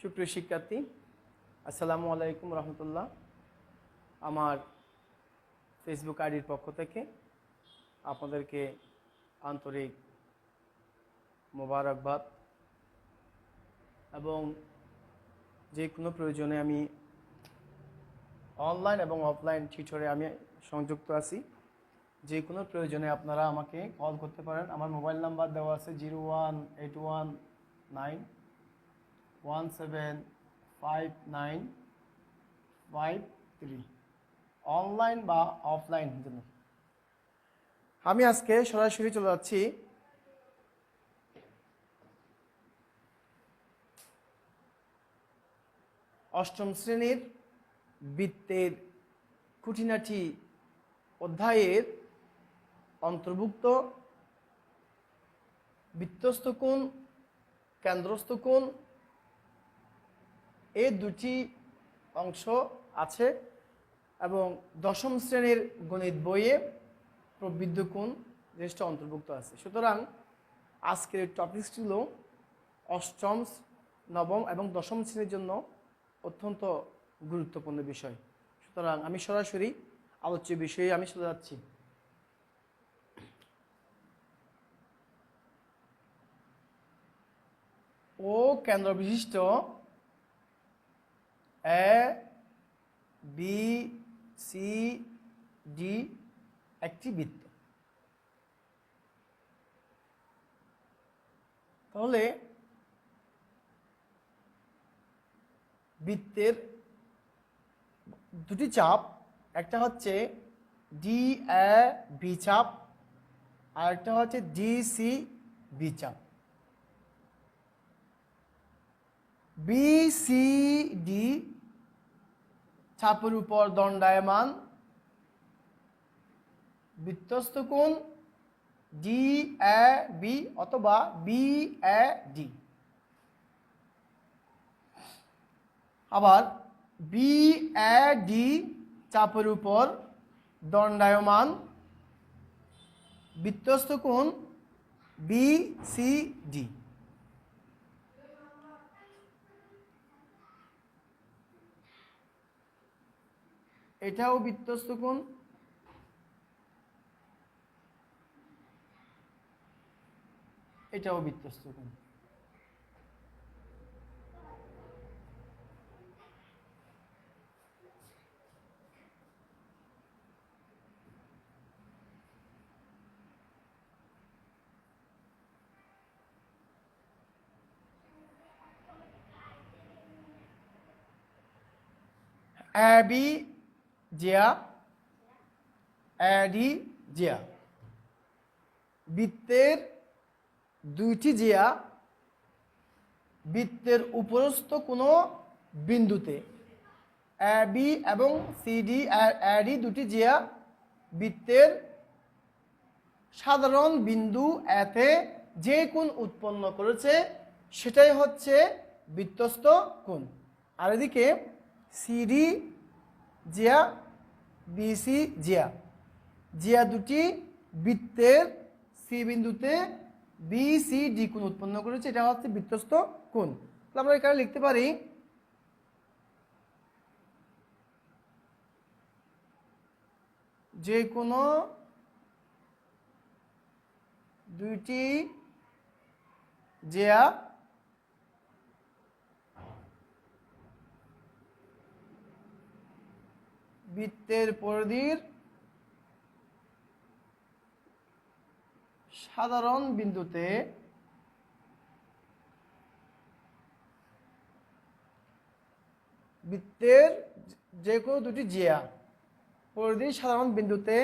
সুপ্রিয় শিক্ষার্থী, আসসালামু আলাইকুম রহমতুল্লাহ। আমার ফেসবুক আইডির পক্ষ থেকে আপনাদেরকে আন্তরিক মোবারকবাদ এবং যে কোনো প্রয়োজনে আমি অনলাইন এবং অফলাইন টিউটরে আমি সংযুক্ত আছি। যে কোনো প্রয়োজনে আপনারা আমাকে কল করতে পারেন। আমার মোবাইল নাম্বার দেওয়া আছে 01819175953, অনলাইন বা অফলাইন জন্য। আমি আজকে সরাসরি চলে যাচ্ছি অষ্টম শ্রেণীর বৃত্তের খুঁটিনাটি অধ্যায়ের অন্তর্ভুক্ত বৃত্তস্থ কোণ, কেন্দ্রস্থ কোণ, এই দুটি অংশ আছে এবং দশম শ্রেণীর গণিত বইয়ে প্রবৃদ্ধ কোণ জিনিসটা অন্তর্ভুক্ত আছে। সুতরাং আজকের টপিকস ছিল অষ্টম, নবম এবং দশম শ্রেণীর জন্য অত্যন্ত গুরুত্বপূর্ণ বিষয়। সুতরাং আমি সরাসরি আলোচ্য বিষয়ে আমি চলে যাচ্ছি। ও কেন্দ্র বিশিষ্ট এ বি সি ডি একটি বৃত্ত। তাহলে বৃত্তের দুটি চাপ, একটা হচ্ছে ডি এ বি চাপ আর একটা হচ্ছে ডি সি বি চাপ। বি সি ডি চাপের উপর দণ্ডায়মান বৃত্তস্থ কোণ ডি এ বি অথবা বি এ ডি। আবার বি এ ডি চাপের উপর দণ্ডায়মান বৃত্তস্থ কোণ বি সি ডি। এটাও বৃত্তস্থ কোণ, এটাও বৃত্তস্থ কোণ। এ বি জিয়া, এ ডি জিয়া। বৃত্তের দুইটি জিয়া বৃত্তের উপরস্থ কোনো বিন্দুতে এ বি এবং সি ডি এ ডি দুটি জিয়া বৃত্তের সাধারণ বিন্দু এতে যে কোণ উৎপন্ন করেছে সেটাই হচ্ছে বৃত্তস্থ কোণ। আর এদিকে সিডি জিয়া বিসি জিয়া, জিয়া দুটি বৃত্তের সি বিন্দুতে বি সি ডি কোণ উৎপন্ন করেছে, এটা হচ্ছে বৃত্তস্থ কোণ। তাহলে আমরা এখানে লিখতে পারি যে কোনো দুইটি জিয়া বৃত্তের পরিধির সাধারণ বিন্দুতে বৃত্তের যে কোনো দুটি জিয়া পরিধির সাধারণ বিন্দুতে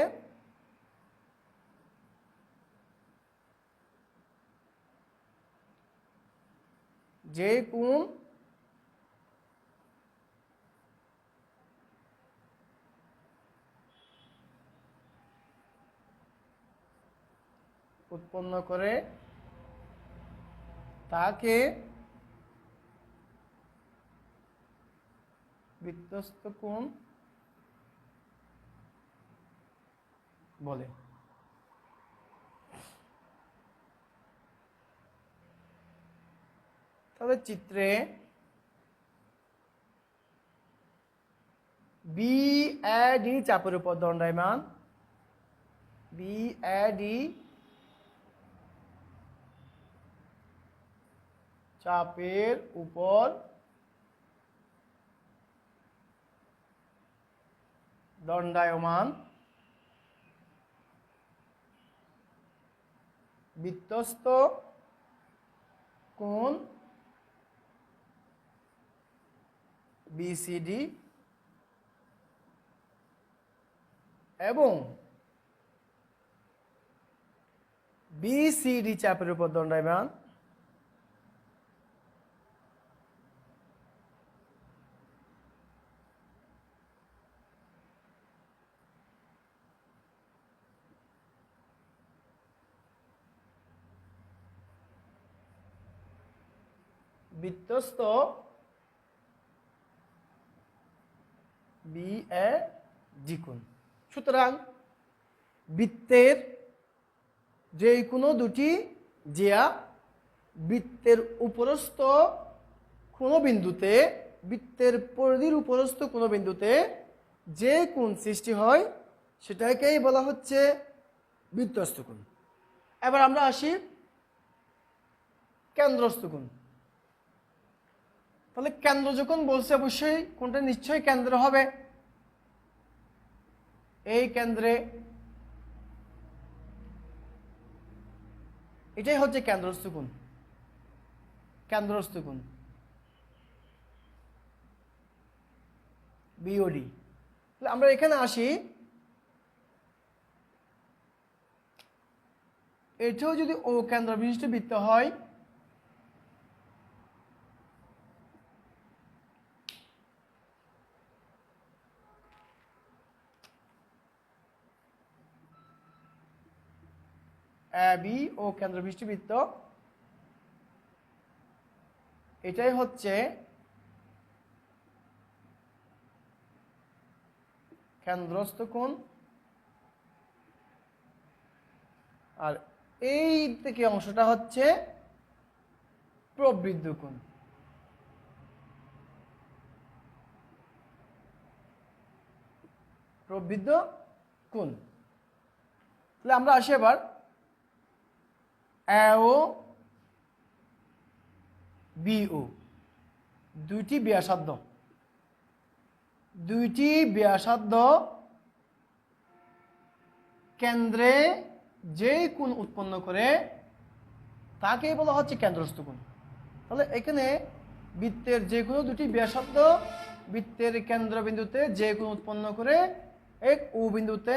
যে কোণ উৎপন্ন করে তাকে বৃত্তস্থ কোণ বলে। তাহলে চিত্রে BAD চাপের উপর দণ্ডায়মান, BAD চাপের উপর দণ্ডায়মান বিধ্বস্ত কোণ BCD এবং BCD চাপের উপর দণ্ডায়মান বিধ্বস্ত BAD কোণ। সুতরাং বৃত্তের যে কোনো দুটি জিয়া বৃত্তের উপরস্থ কোনো বিন্দুতে, বৃত্তের পরিধির উপরস্থ কোনো বিন্দুতে যে কোণ সৃষ্টি হয় সেটাকেই বলা হচ্ছে বিধ্বস্ত কোণ। এবার আমরা আসি কেন্দ্রস্থ কোণ। তাহলে কেন্দ্র যখন বলছে অবশ্যই কোনটা নিশ্চয়ই কেন্দ্র হবে। এই কেন্দ্রে এটাই হচ্ছে কেন্দ্রস্থ কোণ, কেন্দ্রস্থ কোণ BOD। তাহলে আমরা এখানে আসি, এটাও যদি ও কেন্দ্র বিশিষ্ট বৃত্ত হয় AB ও কেন্দ্র বিশিষ্ট বৃত্ত, এটাই হচ্ছে কেন্দ্রস্থ কোণ। আর এই থেকে অংশটা হচ্ছে প্রবৃদ্ধ কোণ। প্রবৃদ্ধ কোণ। তাহলে আমরা আসি এবার AO BO, দুইটি ব্যাসার্ধ, দুইটি ব্যাসার্ধ কেন্দ্রে যে কোণ উৎপন্ন করে তাকেই বলা হচ্ছে কেন্দ্রস্থ কোণ। তাহলে এখানে বৃত্তের যে কোনো দুটি ব্যাসার্ধ বৃত্তের কেন্দ্রবিন্দুতে যে কোণ উৎপন্ন করে, এক ও বিন্দুতে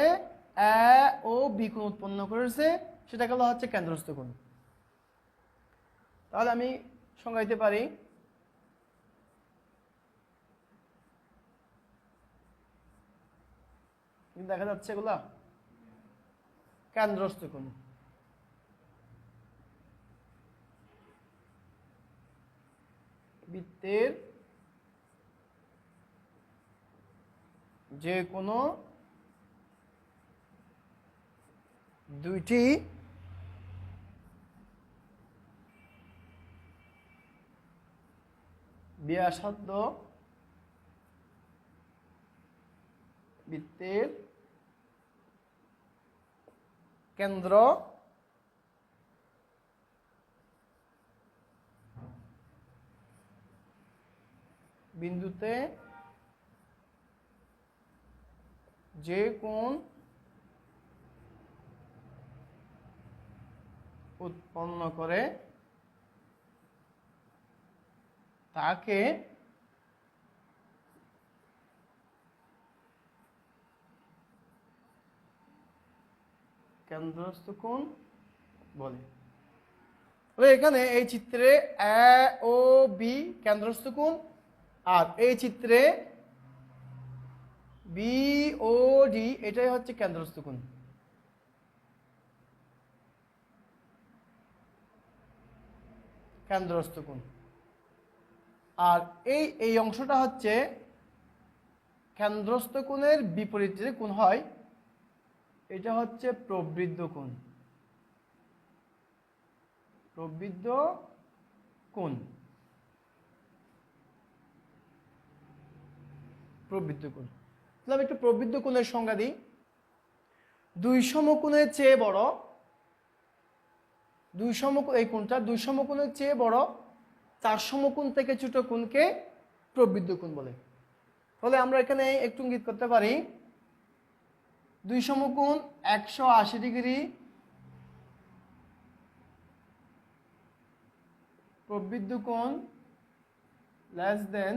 AO B কোণ উৎপন্ন করেছে, সেটাকে বলা হচ্ছে কেন্দ্রস্থ কোণ। তাহলে আমি সংজ্ঞা দিতে পারি, দেখা যাচ্ছে এগুলা কেন্দ্রস্থ কোণ। বৃত্তের যে কোনো দুইটি ব্যাসার্ধ বৃত্তের কেন্দ্র বিন্দুতে যে কোণ উৎপন্ন করে তাকে কেন্দ্রস্থ কোণ বলে। এখানে এই চিত্রে AO B কেন্দ্রস্থ কোণ, আর এই চিত্রে BOD এটাই হচ্ছে কেন্দ্রস্থ কোণ। কেন্দ্রস্থ কোণ। আর এই অংশটা হচ্ছে কেন্দ্রস্থ কোণের বিপরীত যে কোণ হয় এটা হচ্ছে প্রবৃদ্ধ কোণ। প্রবৃদ্ধ কোণ, প্রবৃদ্ধ কোণ। তাহলে আমি একটু প্রবৃদ্ধ কোণের সংজ্ঞা দিই। দুই সমকোণের চেয়ে বড়, এই কোণটা দুই সমকোণের চেয়ে বড় 4 সমকোণ থেকে ছোট কোণকে প্রবৃদ্ধ কোণ বলে। তাহলে আমরা এখানে একটু ইঙ্গিত করতে পারি, দুই সমকোণ 180 ডিগ্রি প্রবৃদ্ধ কোণ লেস দেন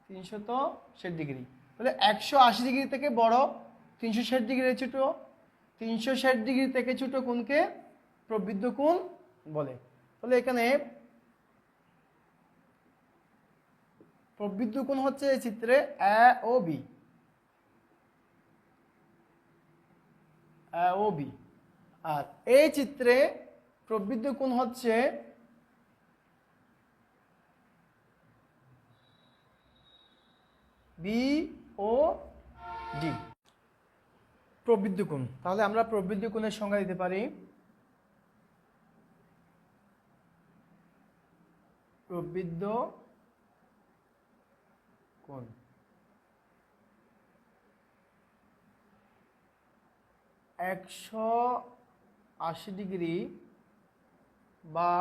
360 ডিগ্রি। তাহলে 180 ডিগ্রি থেকে বড়, 360 ডিগ্রি ছোট, 360 ডিগ্রি থেকে ছোট কোণকে প্রবৃদ্ধ কোণ বলে। তাহলে এখানে প্রবৃদ্ধ কোণ হচ্ছে এই চিত্রে এ ও বি, আর এই চিত্রে প্রবৃদ্ধ কোণ হচ্ছে বি ও ডি। প্রবৃদ্ধ কোণ, তাহলে আমরা প্রবৃদ্ধ কোণের সংজ্ঞা দিতে পারি, প্রবৃদ্ধ কোণ 180 ডিগ্রি বা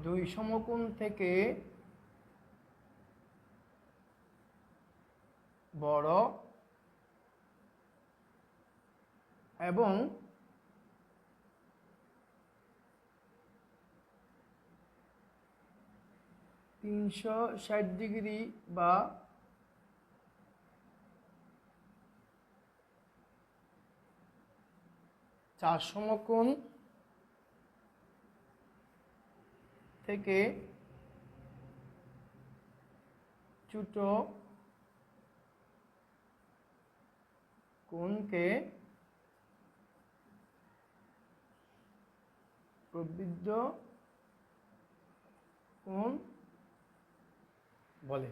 দুই সমকোণ থেকে বড় এবং 360 ডিগ্রি বা চার সমকোণ থেকে ছোট কোণকে প্রবৃদ্ধ কোণ বলে।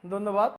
ধন্যবাদ।